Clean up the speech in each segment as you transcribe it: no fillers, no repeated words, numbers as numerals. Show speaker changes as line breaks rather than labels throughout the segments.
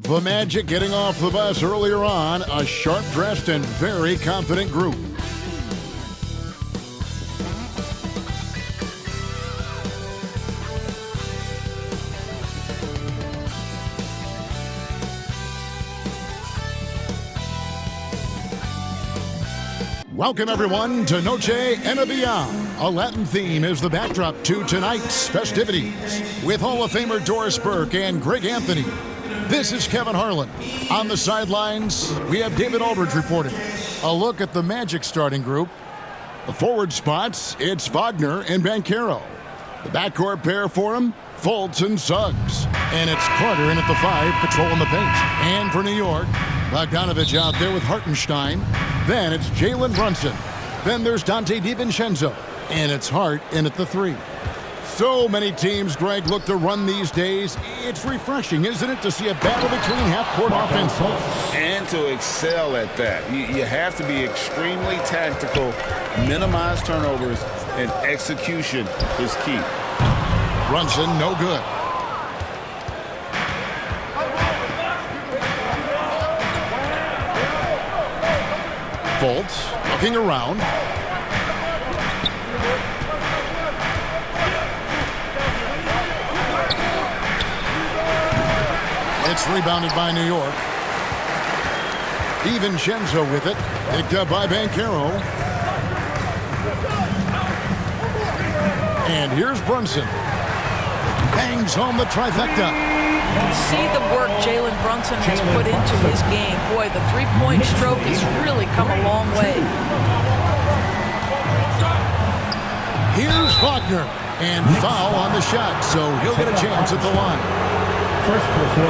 The Magic getting off the bus earlier on, a sharp-dressed and very confident group. Welcome, everyone, to Noche Enabia. A Latin theme is the backdrop to tonight's festivities. With Hall of Famer Doris Burke and Greg Anthony, this is Kevin Harlan. On the sidelines, we have David Aldridge reporting. A look at the Magic starting group. The forward spots, it's Wagner and Banchero. The backcourt pair for him, Fultz and Suggs. And it's Carter in at the 5, patrolling the paint. And for New York, Bogdanovich out there with Hartenstein. Then it's Jalen Brunson. Then there's Dante DiVincenzo. And it's Hart in at the 3. So many teams, Greg, look to run these days. It's refreshing, isn't it, to see a battle between half-court offense.
And to excel at that. You have to be extremely tactical, minimize turnovers, and execution is key.
Brunson, no good. Fultz looking around. It's rebounded by New York. DiVincenzo with it. Picked up by Banchero. And here's Brunson. Bangs home the trifecta.
See the work Jalen Brunson has put into his game. Boy, the three-point stroke has really come a long way.
Here's Wagner. And foul on the shot, so he'll get a chance at the line.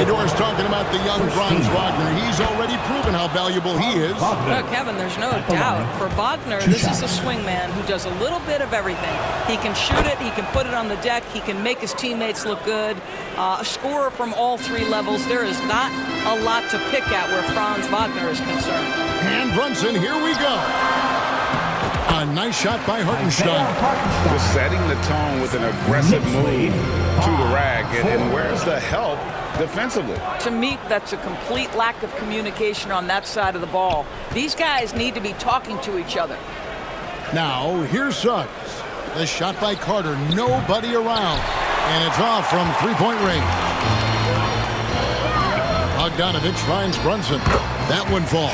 Doris talking about the young Franz Wagner. He's already proven how valuable he is.
Look, Kevin, there's no doubt. For Wagner, this is a swingman who does a little bit of everything. He can shoot it. He can put it on the deck. He can make his teammates look good. A scorer from all 3 levels. There is not a lot to pick at where Franz Wagner is concerned.
And Brunson, here we go. A nice shot by Hartenstein.
Just setting the tone with an aggressive move to the rack. And where's the help defensively?
To me, that's a complete lack of communication on that side of the ball. These guys need to be talking to each other.
Now, here's Suggs. The shot by Carter. Nobody around. And it's off from three-point range. Bogdanovich finds Brunson. That one falls.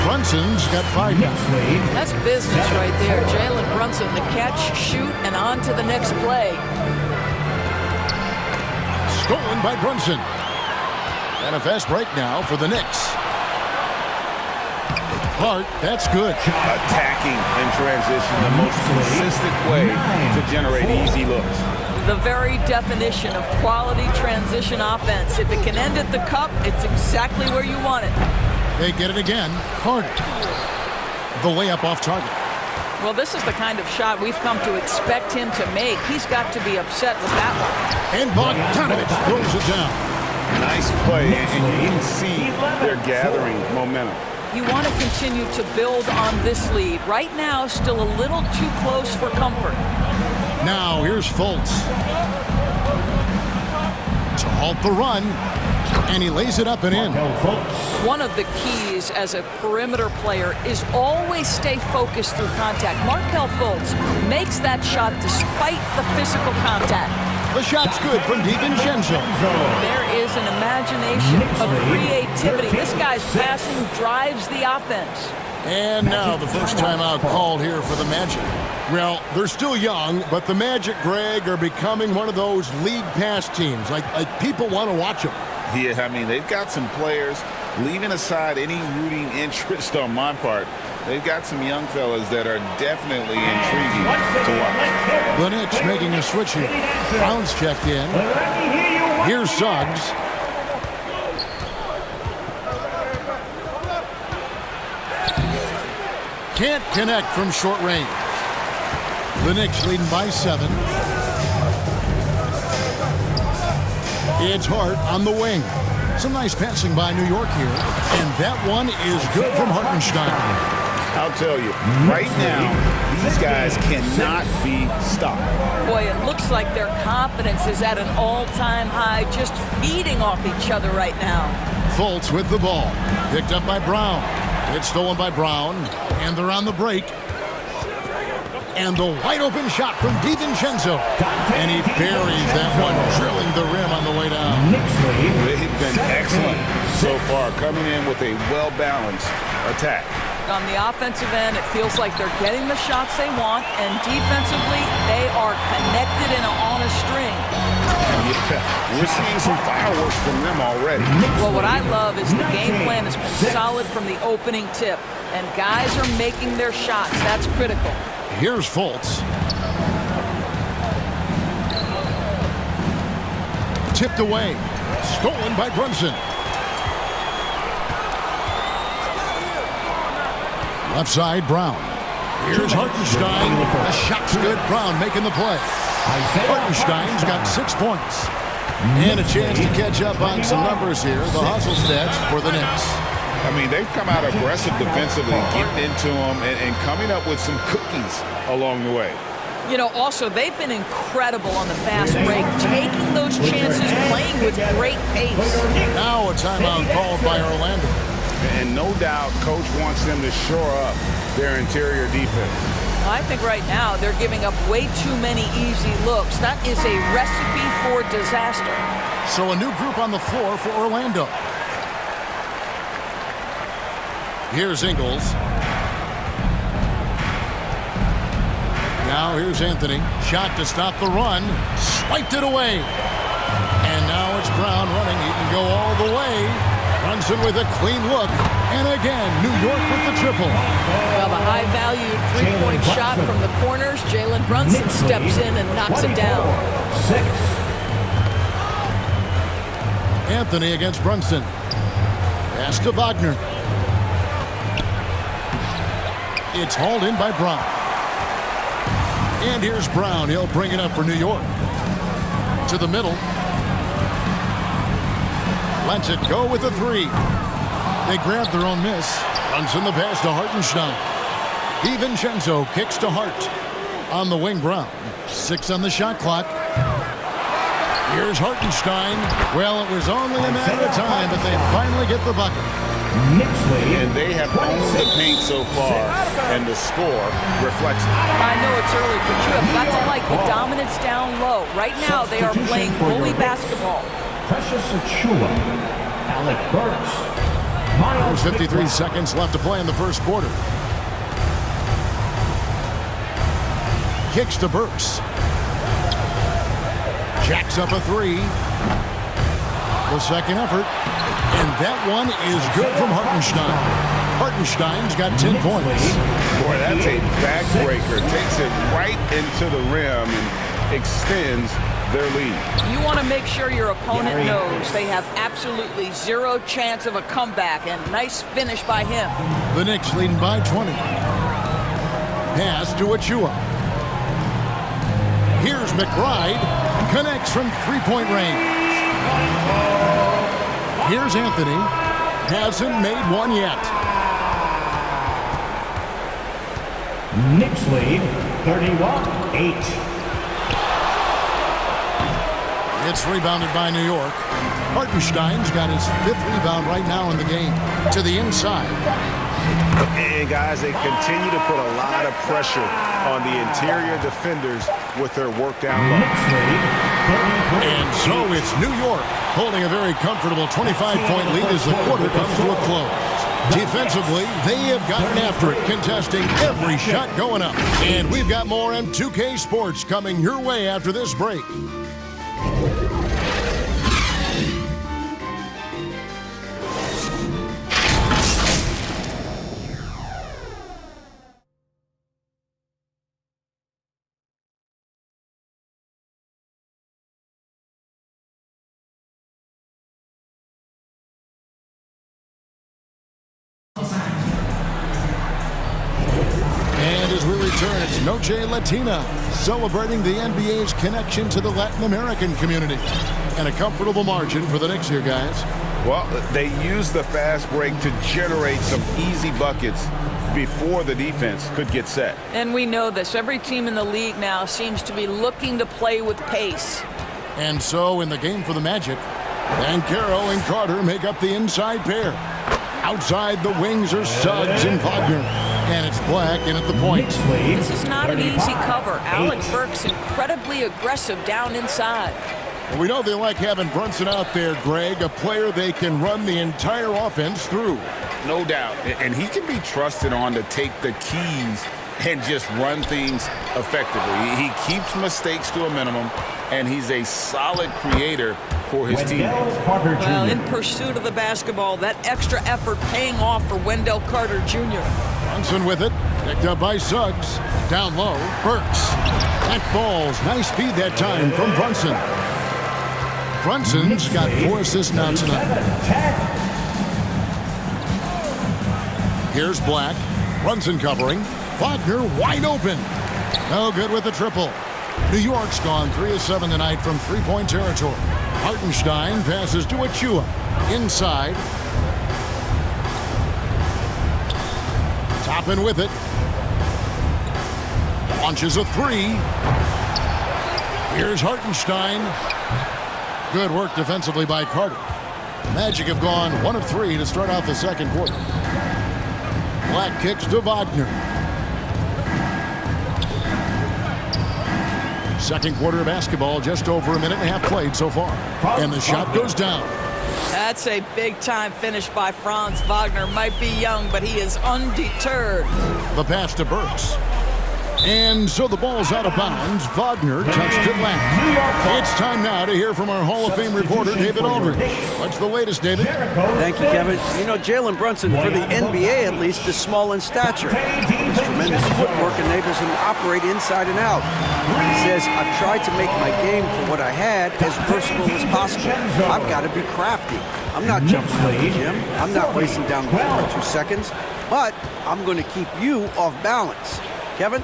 Brunson's got 5 now.
That's business right there. Jalen Brunson, the catch, shoot, and on to the next play.
Stolen by Brunson. And a fast break now for the Knicks. Hart, that's good.
Attacking in transition, the most consistent way to generate easy looks.
The very definition of quality transition offense. If it can end at the cup, it's exactly where you want it.
They get it again. Carter. The layup off target.
Well, this is the kind of shot we've come to expect him to make. He's got to be upset with that one.
And Bogdanovich throws it down.
Nice play, and you can see they're gathering momentum.
You want to continue to build on this lead. Right now, still a little too close for comfort.
Now, here's Fultz. To halt the run. And he lays it up and in.
One of the keys as a perimeter player is always stay focused through contact. Markelle Fultz makes that shot despite the physical contact.
The shot's good from DiVincenzo.
There is an imagination of creativity. This guy's passing drives the offense.
And now the first timeout called here for the Magic. Well, they're still young, but the Magic, Greg, are becoming one of those league pass teams. Like people want to watch them.
Yeah, I mean, they've got some players, leaving aside any rooting interest on my part, they've got some young fellas that are definitely intriguing to watch.
The Knicks making a switch here. Brown's checked in. Here's Suggs. Can't connect from short range. The Knicks leading by 7. It's Hart on the wing. Some nice passing by New York here. And that one is good from Hartenstein.
I'll tell you, right now, these guys cannot be stopped.
Boy, it looks like their confidence is at an all-time high, just feeding off each other right now.
Fultz with the ball. Picked up by Brown. It's stolen by Brown, and they're on the break. And the wide-open shot from DiVincenzo. And he buries that one, drilling the rim on the way down.
They've been excellent so far, coming in with a well-balanced attack.
On the offensive end, it feels like they're getting the shots they want, and defensively, they are connected and on a string.
Yeah, we're seeing some fireworks from them already.
Well, what I love is the game plan has been solid from the opening tip, and guys are making their shots. That's critical.
Here's Fultz. Tipped away. Stolen by Brunson. Left side, Brown. Here's Hartenstein. The shot's good. Brown making the play. Hartenstein's got 6 points. And a chance to catch up on some numbers here. The hustle stats for the Knicks.
I mean, they've come out aggressive defensively, getting into them and coming up with some cookies along the way.
You know, also, they've been incredible on the fast break, taking those chances, playing with great pace.
Now a timeout called by Orlando.
And no doubt, Coach wants them to shore up their interior defense.
I think right now they're giving up way too many easy looks. That is a recipe for disaster.
So a new group on the floor for Orlando. Here's Ingles. Now here's Anthony. Shot to stop the run. Swiped it away. And now it's Brown running. He can go all the way. Brunson with a clean look. And again, New York with the triple.
Well, the high-valued three-point shot from the corners. Jalen Brunson steps in and knocks it down.
Anthony against Brunson. Pass to Wagner. It's hauled in by Brown. And here's Brown. He'll bring it up for New York. To the middle. Lets it go with a three. They grab their own miss. Brunson the pass to Hartenstein. DiVincenzo kicks to Hart. On the wing, Brown. 6 on the shot clock. Here's Hartenstein. Well, it was only a matter of time, but they finally get the bucket.
And they have owned the paint so far, and the score reflects it.
I know it's early, but you have got to like the dominance down low. Right now, they are playing bully basketball.
Precious Achua, Alec Burks.
There's 53 seconds left to play in the first quarter. Kicks to Burks. Jacks up a three. The second effort. And that one is good from Hartenstein. Hartenstein's got 10 points.
Boy, that's a backbreaker. Takes it right into the rim and extends their lead.
You want to make sure your opponent knows they have absolutely zero chance of a comeback, and nice finish by him.
The Knicks leading by 20. Pass to Achua. Here's McBride. Connects from three-point range. Here's Anthony. Hasn't made one yet.
Knicks lead 31-8.
It's rebounded by New York. Hartenstein's got his 5th rebound right now in the game. To the inside.
And guys, they continue to put a lot of pressure on the interior defenders with their work down low.
And so it's New York holding a very comfortable 25-point lead as the quarter comes to a close. Defensively, they have gotten after it, contesting every shot going up. And we've got more M2K Sports coming your way after this break. And as we return, it's Noche Latina, celebrating the NBA's connection to the Latin American community. And a comfortable margin for the Knicks here, guys.
Well, they used the fast break to generate some easy buckets before the defense could get set.
And we know this. Every team in the league now seems to be looking to play with pace.
And so in the game for the Magic, Banchero and Carter make up the inside pair. Outside the wings are Suggs and Wagner. And it's Black in at the point.
This is not an easy cover. Alec Burks incredibly aggressive down inside.
Well, we know they like having Brunson out there, Greg, a player they can run the entire offense through.
No doubt. And he can be trusted on to take the keys and just run things effectively. He keeps mistakes to a minimum, and he's a solid creator for his teammates.
Well, in pursuit of the basketball, that extra effort paying off for Wendell Carter Jr.
Brunson with it, picked up by Suggs. Down low, Burks. That falls. Nice feed that time from Brunson. Brunson's got 4 assists now tonight. Here's Black. Brunson covering. Wagner wide open. No good with the triple. New York's gone 3 of 7 tonight from three-point territory. Hartenstein passes to Achua. Inside. Toppin with it. Launches a 3. Here's Hartenstein. Good work defensively by Carter. The Magic have gone 1 of 3 to start out the second quarter. Black kicks to Wagner. Second quarter of basketball, just over a minute and a half played so far. And the shot goes down.
That's a big-time finish by Franz Wagner. Might be young, but he is undeterred.
The pass to Burks. And so the ball's out of bounds. Wagner touched it last. It's time now to hear from our Hall of Fame reporter, David Aldridge. What's the latest, David?
Thank you, Kevin. You know, Jalen Brunson, for the NBA at least, is small in stature. His tremendous footwork enables him to operate inside and out. He says, I've tried to make my game for what I had as versatile as possible. I've got to be crafty. I'm not jumping out of the gym. I'm not racing down the floor in 2 seconds. But I'm going to keep you off balance. Kevin?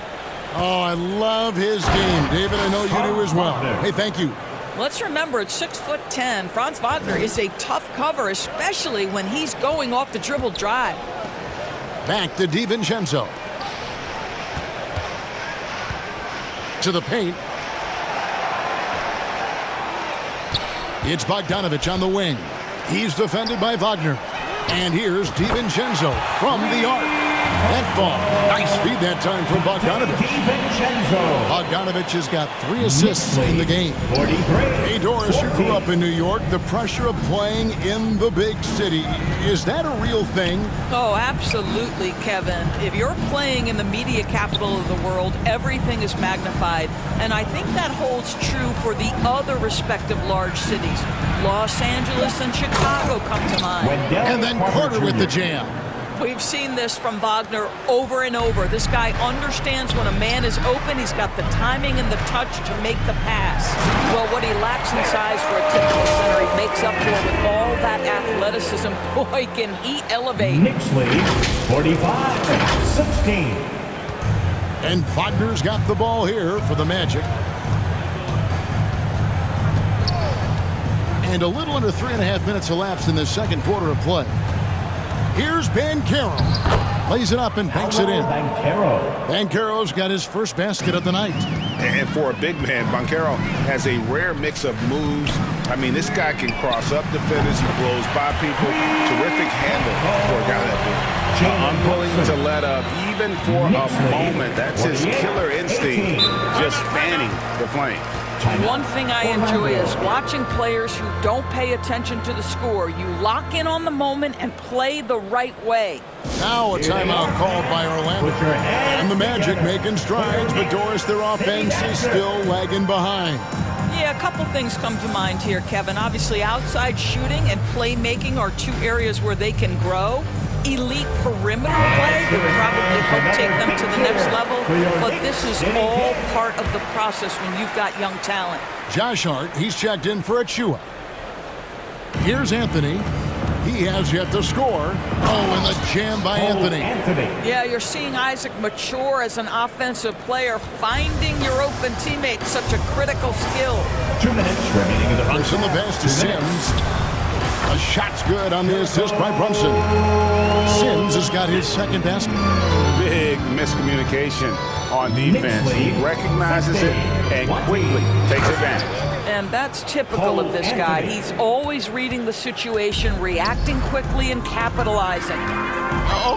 Oh, I love his game. David, I know you do as well. Hey, thank you.
Let's remember, at 6'10", Franz Wagner is a tough cover, especially when he's going off the dribble drive.
Back to DiVincenzo. To the paint. It's Bogdanovich on the wing. He's defended by Wagner. And here's DiVincenzo from the arc. That ball. Nice feed that time from Bogdanovich. Bogdanovich has got 3 assists in the game. Hey, Doris, you grew up in New York. The pressure of playing in the big city, is that a real thing?
Oh, absolutely, Kevin. If you're playing in the media capital of the world, everything is magnified. And I think that holds true for the other respective large cities. Los Angeles and Chicago come to mind.
And then Carter with the jam.
We've seen this from Wagner over and over. This guy understands when a man is open. He's got the timing and the touch to make the pass. Well, what he lacks in size for a typical center, he makes up for with all that athleticism. Boy, can he elevate.
Knicks lead 45-16.
And Wagner's got the ball here for the Magic. And a little under 3.5 minutes elapsed in the second quarter of play. Here's Banchero. Lays it up and banks it in. Banchero's got his first basket of the night.
And for a big man, Banchero has a rare mix of moves. I mean, this guy can cross up defenders. He blows by people. Terrific handle for a guy that big. Unwilling to let up, even for a moment. That's his killer instinct, just fanning the flame.
One thing I enjoy is watching players who don't pay attention to the score. You lock in on the moment and play the right way.
Now a timeout called by Orlando. And the Magic making strides, but Doris, their offense is still lagging behind.
Yeah, a couple things come to mind here, Kevin. Obviously, outside shooting and playmaking are 2 areas where they can grow. Elite perimeter play would probably help take them to the next level, but this is all part of the process when you've got young talent.
Josh Hart, he's checked in for Achua. Here's Anthony. He has yet to score. Oh, and the jam by Anthony.
Yeah, you're seeing Isaac mature as an offensive player, finding your open teammate, such a critical skill.
2 minutes remaining in the
Brunson the pass to Sims. A shot's good on the assist by Brunson. Sims has got his second basket.
Big miscommunication on defense. He recognizes it and quickly takes advantage.
And that's typical of this guy. He's always reading the situation, reacting quickly, and capitalizing.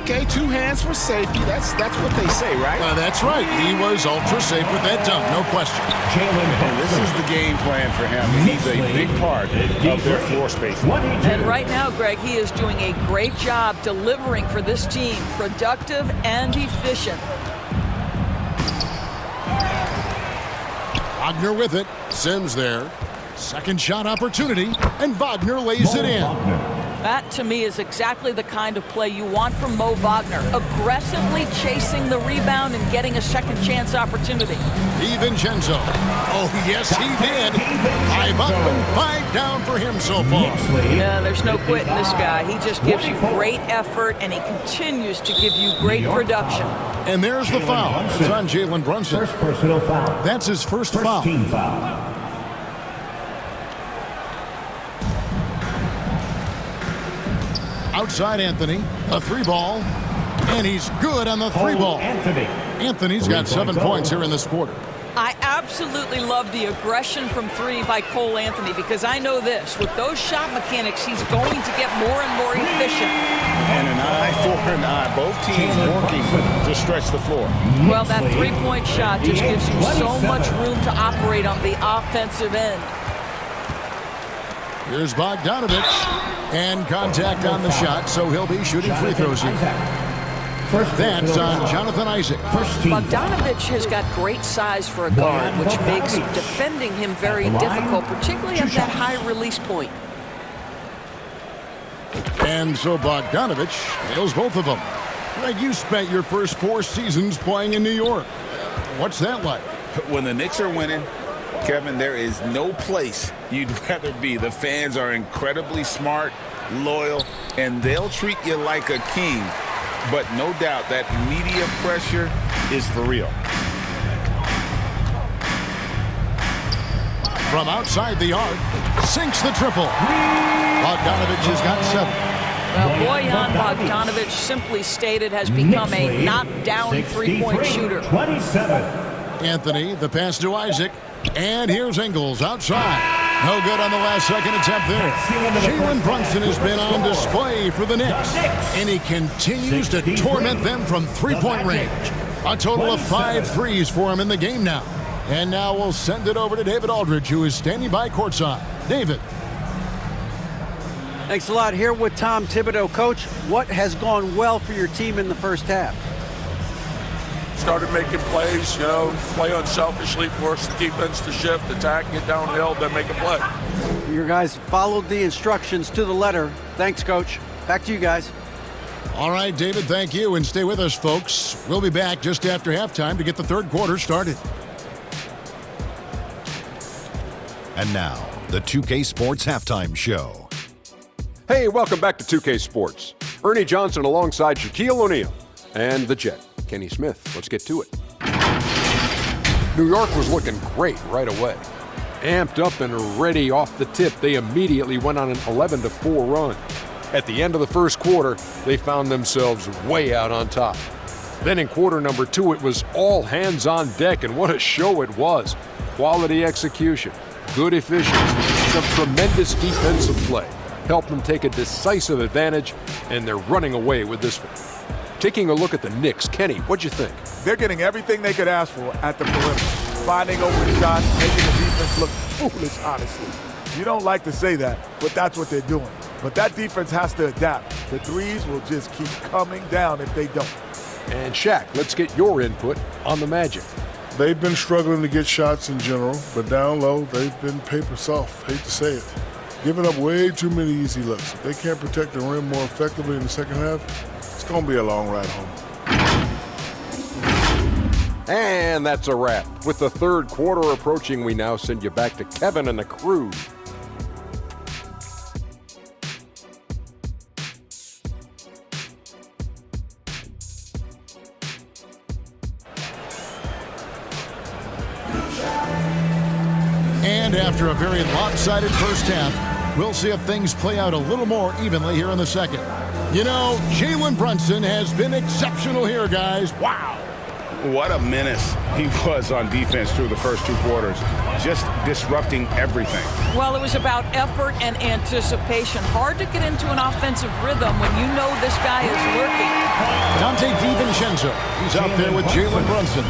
Okay, 2 hands for safety. That's what they say, right?
That's right. He was ultra safe with that dunk, no question.
And this is the game plan for him. He's a big part of their floor space.
And right now, Greg, he is doing a great job delivering for this team, productive and efficient.
Wagner with it. Sims there. Second shot opportunity, and Wagner lays it in.
That, to me, is exactly the kind of play you want from Mo Wagner. Aggressively chasing the rebound and getting a second chance opportunity.
DiVincenzo. Oh, yes, he did. 5 up and 5 down for him so far.
Yeah, there's no quitting this guy. He just gives you great effort, and he continues to give you great production.
And there's the foul. It's on Jalen Brunson.
First personal foul.
That's his first foul.
Team foul.
Outside Anthony, a 3-ball, and he's good on the 3-ball. Anthony's got 7 points here in this quarter.
I absolutely love the aggression from 3 by Cole Anthony, because I know this. With those shot mechanics, he's going to get more and more efficient.
And an eye for an eye. Both teams working to stretch the floor.
Well, that 3-point shot just gives you so much room to operate on the offensive end.
Here's Bogdanovich, and contact on the shot, so he'll be shooting free throws here. That's on Jonathan Isaac.
Bogdanovich has got great size for a guard, which makes defending him very difficult, particularly at that high release point.
And so Bogdanovich nails both of them. Greg, you spent your first 4 seasons playing in New York. What's that like?
When the Knicks are winning, Kevin, there is no place you'd rather be. The fans are incredibly smart, loyal, and they'll treat you like a king. But no doubt that media pressure is for real.
From outside the arc, sinks the triple. Bogdanovich has got 7.
Well, Bojan Bogdanovich, simply stated, has become a knockdown 3-point shooter.
27.
Anthony, the pass to Isaac. And here's Ingles outside. No good on the last second attempt there. Jalen Brunson has been on display for the Knicks, and he continues to torment them from 3-point range. A total of 5 threes for him in the game now. And now we'll send it over to David Aldridge, who is standing by courtside. David.
Thanks a lot. Here with Tom Thibodeau. Coach, what has gone well for your team in the first half?
Started making plays, play unselfishly, force the defense to shift, attack, get downhill, then make a play.
Your guys followed the instructions to the letter. Thanks, Coach. Back to you guys.
All right, David, thank you. And stay with us, folks. We'll be back just after halftime to get the third quarter started.
And now, the 2K Sports Halftime Show.
Hey, welcome back to 2K Sports. Ernie Johnson alongside Shaquille O'Neal and the Jet, Kenny Smith. Let's get to it. New York was looking great right away. Amped up and ready off the tip, they immediately went on an 11-4 run. At the end of the first quarter, they found themselves way out on top. Then in quarter number 2, it was all hands on deck, and what a show it was. Quality execution, good efficiency, some tremendous defensive play helped them take a decisive advantage, and they're running away with this one. Taking a look at the Knicks, Kenny, what'd you think?
They're getting everything they could ask for at the perimeter. Finding open shots, making the defense look foolish, honestly. You don't like to say that, but that's what they're doing. But that defense has to adapt. The threes will just keep coming down if they don't.
And Shaq, let's get your input on the Magic.
They've been struggling to get shots in general, but down low, they've been paper soft. Hate to say it. Giving up way too many easy looks. If they can't protect the rim more effectively in the second half, it's going to be a long ride home.
And that's a wrap. With the third quarter approaching, we now send you back to Kevin and the crew.
And after a very lopsided first half, We'll see if things play out a little more evenly here in the second. You know, Jalen Brunson has been exceptional here, guys. Wow.
What a menace he was on defense through the first 2 quarters, just disrupting everything.
Well, it was about effort and anticipation. Hard to get into an offensive rhythm when you know this guy is lurking.
Dante DiVincenzo, he's out there with Jalen Brunson.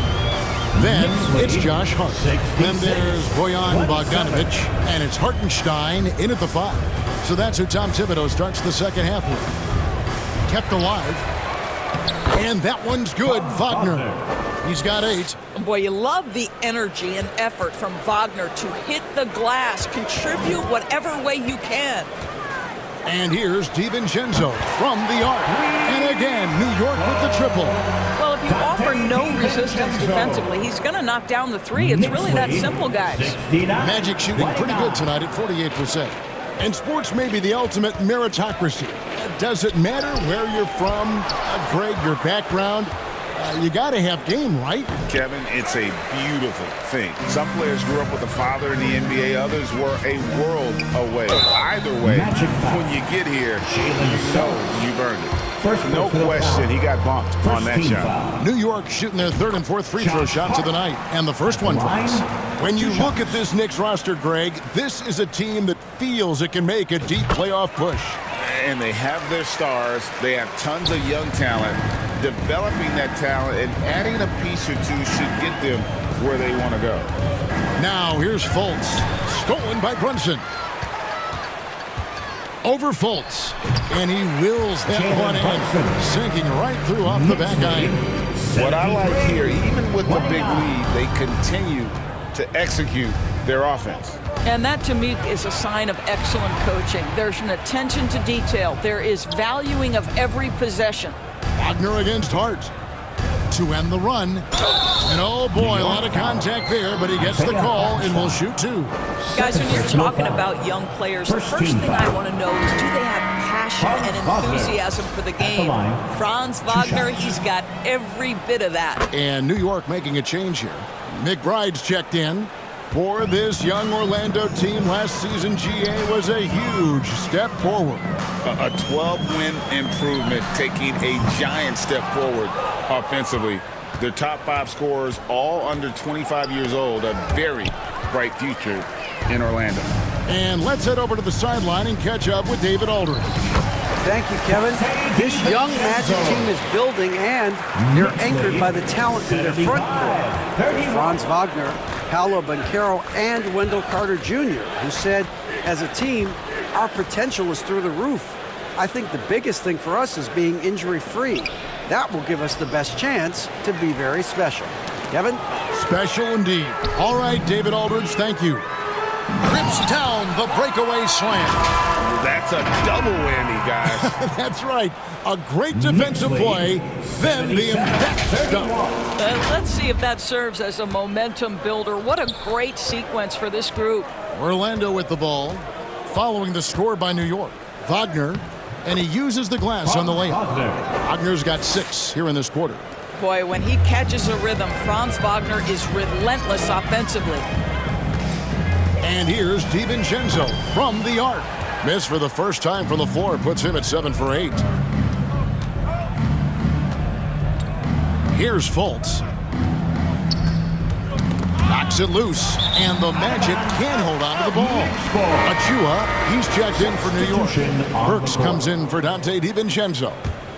Then it's Josh Hart. Then there's Bojan Bogdanovic, and it's Hartenstein in at the 5. So that's who Tom Thibodeau starts the second half with. Kept alive. And that one's good. Wagner. He's got 8.
Boy, you love the energy and effort from Wagner to hit the glass, contribute whatever way you can.
And here's DiVincenzo from the arc. And again, New York with the triple.
Well, if you offer no resistance defensively, he's going to knock down the 3. It's really that simple, guys.
Magic shooting pretty good tonight at 48%. And sports may be the ultimate meritocracy. Does it matter where you're from, Greg, your background? You got to have game, right?
Kevin, it's a beautiful thing. Some players grew up with a father in the NBA. Others were a world away. Either way, when you get here, you know you've earned it. No question he got bumped on that shot.
New York shooting their 3rd and 4th free throw shots of the night, and the first one drops. When you look at this Knicks roster, Greg, this is a team that feels it can make a deep playoff push.
And they have their stars. They have tons of young talent. Developing that talent and adding a piece or 2 should get them where they want to go.
Now here's Fultz. Stolen by Brunson. Over Fultz. And he wills that one in. Sinking right through off the back iron.
What I like here, even with the big lead, they continue to execute their offense.
And that, to me, is a sign of excellent coaching. There's an attention to detail. There is valuing of every possession.
Wagner against Hart to end the run. And oh boy, a lot of contact there, but he gets the call and will shoot 2.
Guys, when you're talking about young players, the first thing I want to know is, do they have passion and enthusiasm for the game? Franz Wagner, he's got every bit of that.
And New York making a change here. McBride's checked in. For this young Orlando team, last season GA was a huge step forward.
A 12-win improvement, taking a giant step forward offensively. Their top 5 scorers, all under 25 years old, a very bright future in Orlando.
And let's head over to the sideline and catch up with David Aldridge.
Thank you, Kevin. This young Magic team is building, and they're anchored by the talent in their front court. Franz Wagner, Paolo Banchero, and Wendell Carter Jr., who said, as a team, our potential is through the roof. I think the biggest thing for us is being injury-free. That will give us the best chance to be very special. Kevin?
Special indeed. All right, David Aldridge, thank you. Rips down the breakaway slam.
That's a double whammy, guys.
That's right. A great defensive play, then the impact dunk.
Let's see if that serves as a momentum builder. What a great sequence for this group.
Orlando with the ball, following the score by New York. Wagner, and he uses the glass on the layup. Wagner's got 6 here in this quarter.
Boy, when he catches a rhythm, Franz Wagner is relentless offensively.
And here's DiVincenzo from the arc. Miss for the first time from the floor, puts him at 7 for 8. Here's Fultz. Knocks it loose, and the Magic can't hold on to the ball. Achua, he's checked in for New York. Burks comes in for Dante DiVincenzo.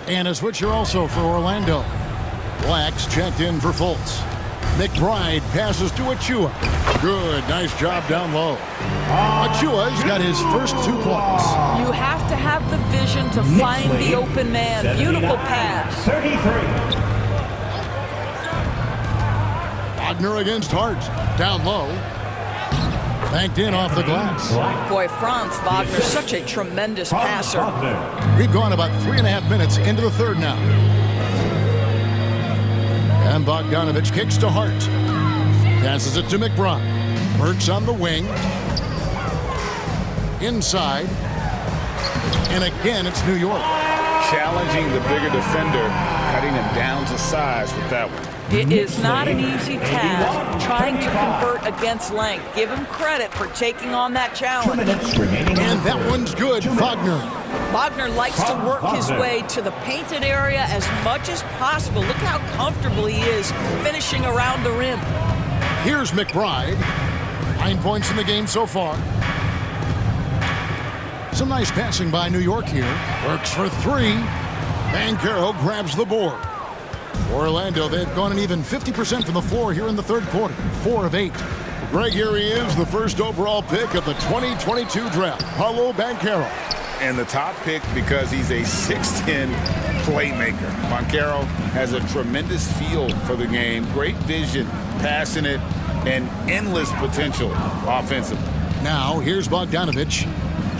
And a switcher also for Orlando. Black's checked in for Fultz. McBride passes to Achua. Good, nice job down low. Achua's got his first 2 points.
You have to have the vision to find the open man. Beautiful pass.
33.
Wagner against Hart. Down low. Banked in off the glass.
Boy, Franz Wagner, such a tremendous passer.
We've gone about 3.5 minutes into the third now. And Bogdanovic kicks to Hart. Passes it to McBride. Burks on the wing. Inside. And again, it's New York.
challenging the bigger defender, cutting him down to size with that one.
It is not an easy task trying to convert against length. Give him credit for taking on that challenge.
And that one's good, Wagner.
Wagner likes to work his way to the painted area as much as possible. Look how comfortable he is finishing around the rim.
Here's McBride. 9 points in the game so far. Some nice passing by New York here. Works for three. Banchero grabs the board. For Orlando, they've gone an even 50% from the floor here in the third quarter. 4 of 8. Greg, here he is, the first overall pick of the 2022 draft, Paolo Banchero.
And the top pick because he's a 6'10 playmaker. Banchero has a tremendous feel for the game, great vision, passing it, and endless potential offensively.
Now, here's Bogdanovich.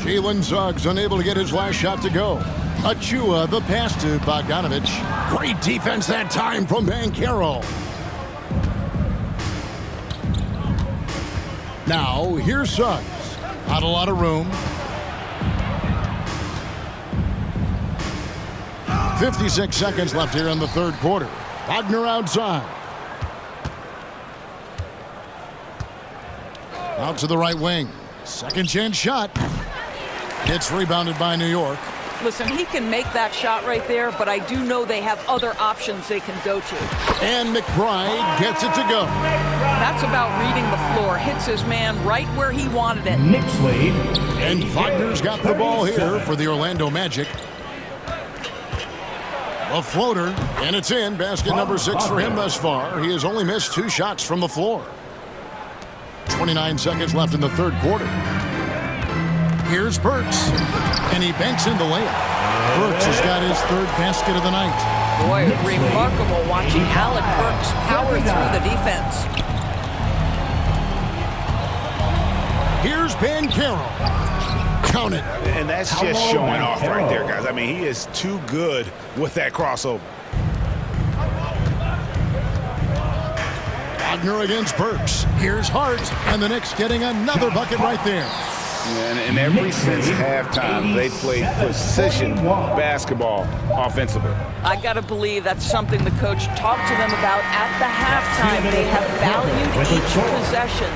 Jalen Suggs unable to get his last shot to go. Achua, the pass to Bogdanovich. Great defense that time from Banchero. Now, here's Suggs. Not a lot of room. 56 seconds left here in the third quarter. Wagner outside. Out to the right wing. Second chance shot. It's rebounded by New York.
Listen, he can make that shot right there, but I do know they have other options they can go to.
And McBride gets it to go.
That's about reading the floor. Hits his man right where he wanted it.
Knicks lead.
And Wagner's got the ball here for the Orlando Magic. A floater, and it's in. Basket number 6 for him thus far. He has only missed 2 shots from the floor. 29 seconds left in the third quarter. Here's Burks, and he banks in the layup. Burks has got his third basket of the night.
Boy, remarkable watching Alec Burks power through the defense.
Here's Banchero. Count it.
And that's just showing off right there, guys. I mean, he is too good with that crossover.
Wagner against Burks. Here's Hart, and the Knicks getting another bucket right there.
And ever since halftime, they played precision basketball offensively.
I got to believe that's something the coach talked to them about at the halftime. They have valued each possession.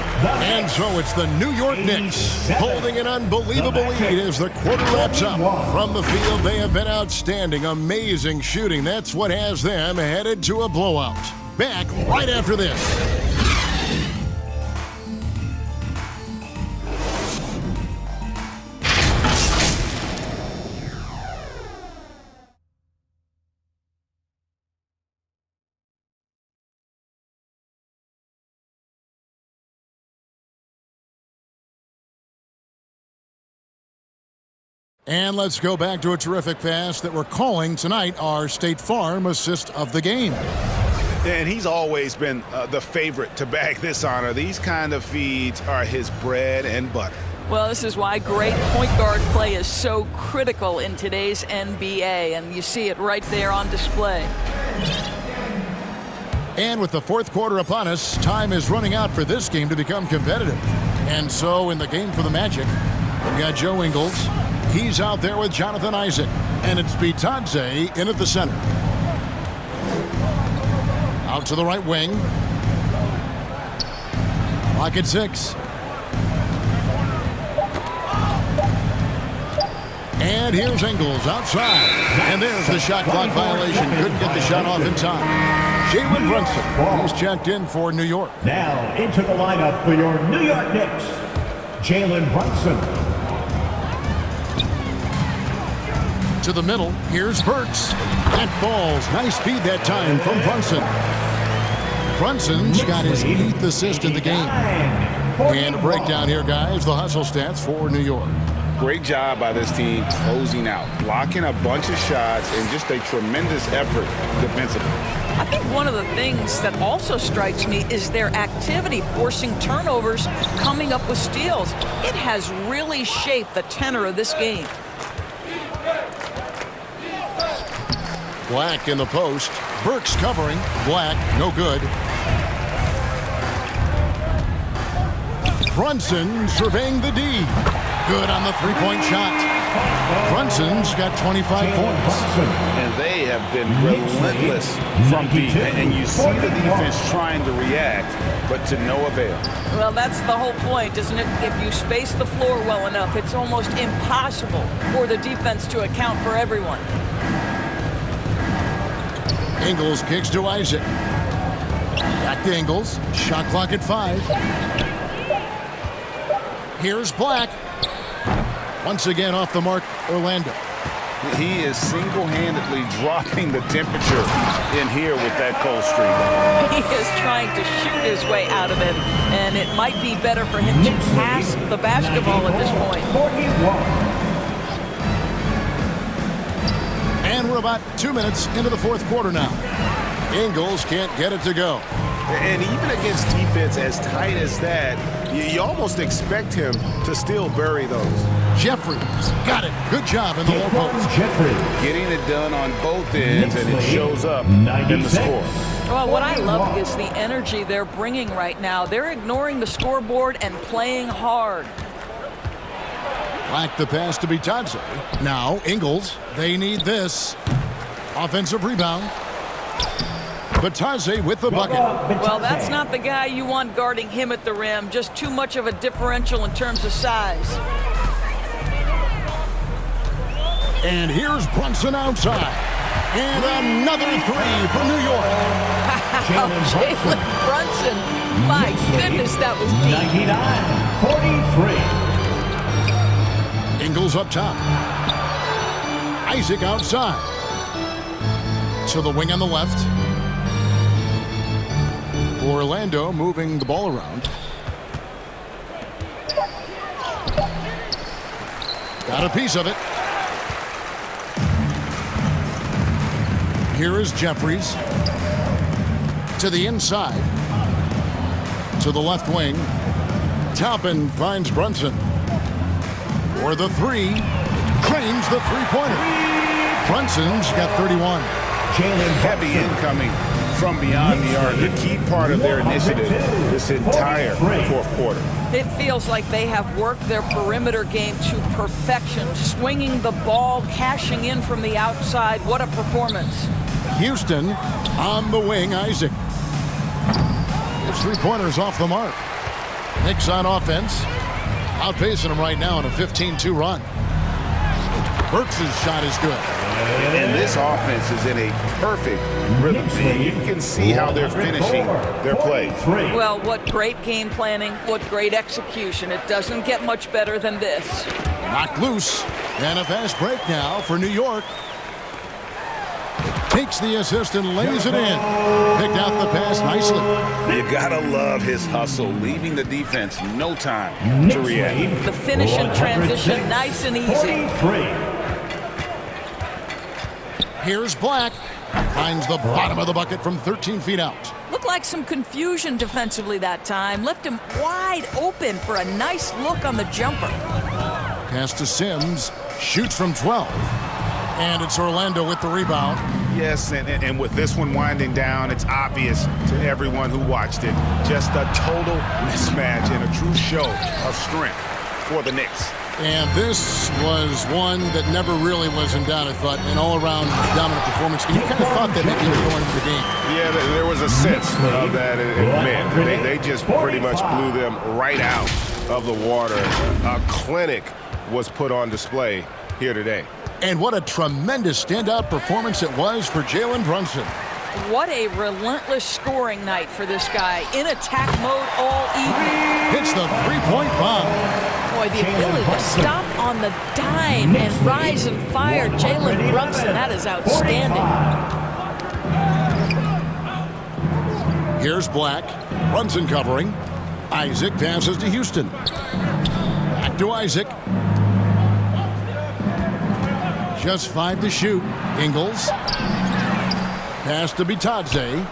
And so it's the New York Knicks holding an unbelievable lead as the quarter wraps up. From the field, they have been outstanding. Amazing shooting. That's what has them headed to a blowout. Back right after this. And let's go back to a terrific pass that we're calling tonight our State Farm assist of the game.
And he's always been the favorite to bag this honor. These kind of feeds are his bread and butter.
Well, this is why great point guard play is so critical in today's NBA, and you see it right there on display.
And with the fourth quarter upon us, time is running out for this game to become competitive. And so in the game for the Magic, we've got Joe Ingles. He's out there with Jonathan Isaac. And it's Bitadze in at the center. Out to the right wing. Clock at 6. And here's Ingles outside. And there's the shot clock violation. Couldn't get the shot off in time. Jalen Brunson, who's checked in for New York.
Now into the lineup for your New York Knicks, Jalen Brunson.
To the middle, here's Burks. That falls. Nice feed that time from Brunson. Brunson's got his 8th assist in the game. And a breakdown here, guys. The hustle stats for New York.
Great job by this team closing out, blocking a bunch of shots, and just a tremendous effort defensively.
I think one of the things that also strikes me is their activity, forcing turnovers, coming up with steals. It has really shaped the tenor of this game.
Black in the post. Burks covering. Black, no good. Brunson surveying the D. Good on the three-point shot. Brunson's got 25 points.
And they have been relentless from deep. And you see the defense trying to react, but to no avail.
Well, that's the whole point, isn't it? If you space the floor well enough, it's almost impossible for the defense to account for everyone.
Ingles kicks to Isaac. Back to Ingles. Shot clock at 5. Here's Black. Once again off the mark, Orlando.
He is single-handedly dropping the temperature in here with that cold streak.
He is trying to shoot his way out of it, and it might be better for him to pass the basketball at this point.
And we're about 2 minutes into the fourth quarter now. Ingles can't get it to go.
And even against defense as tight as that, you almost expect him to still bury those.
Jeffries got it. Good job in the low post.
Getting it done on both ends, and it shows up in the score.
Well, what I love is the energy they're bringing right now. They're ignoring the scoreboard and playing hard.
Black the pass to Bitadze. Now Ingles. They need this. Offensive rebound. Bitadze with the bucket.
Well, that's not the guy you want guarding him at the rim. Just too much of a differential in terms of size.
And here's Brunson outside. And another three for New York.
Jalen Brunson. My goodness, that was deep.
99-43.
Ingles up top. Isaac outside. To the wing on the left. Orlando moving the ball around. Got a piece of it. Here is Jeffries. To the inside. To the left wing. Toppin finds Brunson. For the three. Cranes the three-pointer. Brunson's got 31.
Heavy incoming from beyond the arc. The key part of their initiative this entire fourth quarter.
It feels like they have worked their perimeter game to perfection, swinging the ball, cashing in from the outside. What a performance.
Houston on the wing, Isaac. His three-pointers off the mark. Knicks on offense. Outpacing him right now in a 15-2 run. Burks' shot is good.
And this offense is in a perfect rhythm. You can see how they're finishing their plays.
Well, what great game planning, what great execution. It doesn't get much better than this.
Knocked loose. And a fast break now for New York. Takes the assist and lays it in. Picked out the pass nicely.
You gotta love his hustle, leaving the defense no time to react.
The finish in transition, nice and easy.
Here's Black. Finds the bottom of the bucket from 13 feet out.
Looked like some confusion defensively that time. Left him wide open for a nice look on the jumper.
Pass to Sims. Shoots from 12. And it's Orlando with the rebound.
Yes, and with this one winding down, it's obvious to everyone who watched it. Just a total mismatch and a true show of strength for the Knicks.
And this was one that never really was in doubt, I thought, an all-around dominant performance. And you kind of thought that maybe they were going into the game.
Yeah, there was a sense of that. They just pretty much blew them right out of the water. A clinic was put on display here today.
And what a tremendous standout performance it was for Jalen Brunson.
What a relentless scoring night for this guy. In attack mode all evening.
Hits the three-point bomb.
Boy, the ability to stop on the dime and rise and fire Jalen Brunson, that is outstanding.
Here's Black. Brunson covering. Isaac passes to Houston. Back to Isaac. Just 5 to shoot. Ingles. Pass to Bitadze.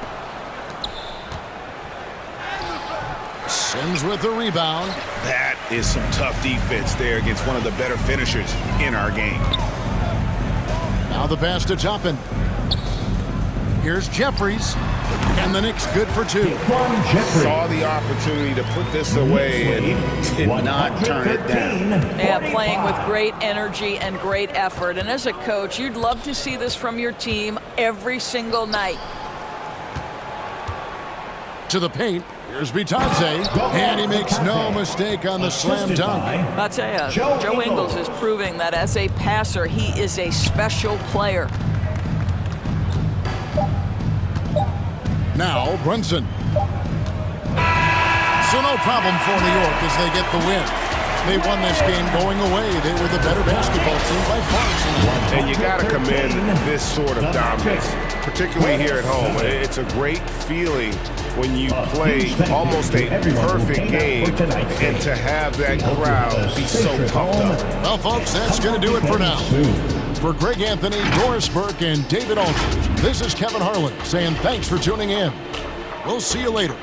Sims with the rebound.
That is some tough defense there against one of the better finishers in our game.
Now the pass to Toppin. Here's Jeffries. And the Knicks good for 2.
Saw the opportunity to put this away and did not turn it down.
Yeah, playing with great energy and great effort. And as a coach, you'd love to see this from your team every single night.
To the paint, here's Bitadze, and he makes no mistake on the slam dunk.
I'll tell you, Joe Ingles is proving that as a passer, he is a special player.
Now Brunson. So no problem for New York as they get the win. They won this game going away. They were the better basketball team by far.
And you got to commend this sort of dominance, particularly here at home. It's a great feeling when you play almost a perfect game and to have that crowd be so pumped up.
Well, folks, that's going to do it for now. For Greg Anthony, Doris Burke, and David Aldridge, this is Kevin Harlan saying thanks for tuning in. We'll see you later.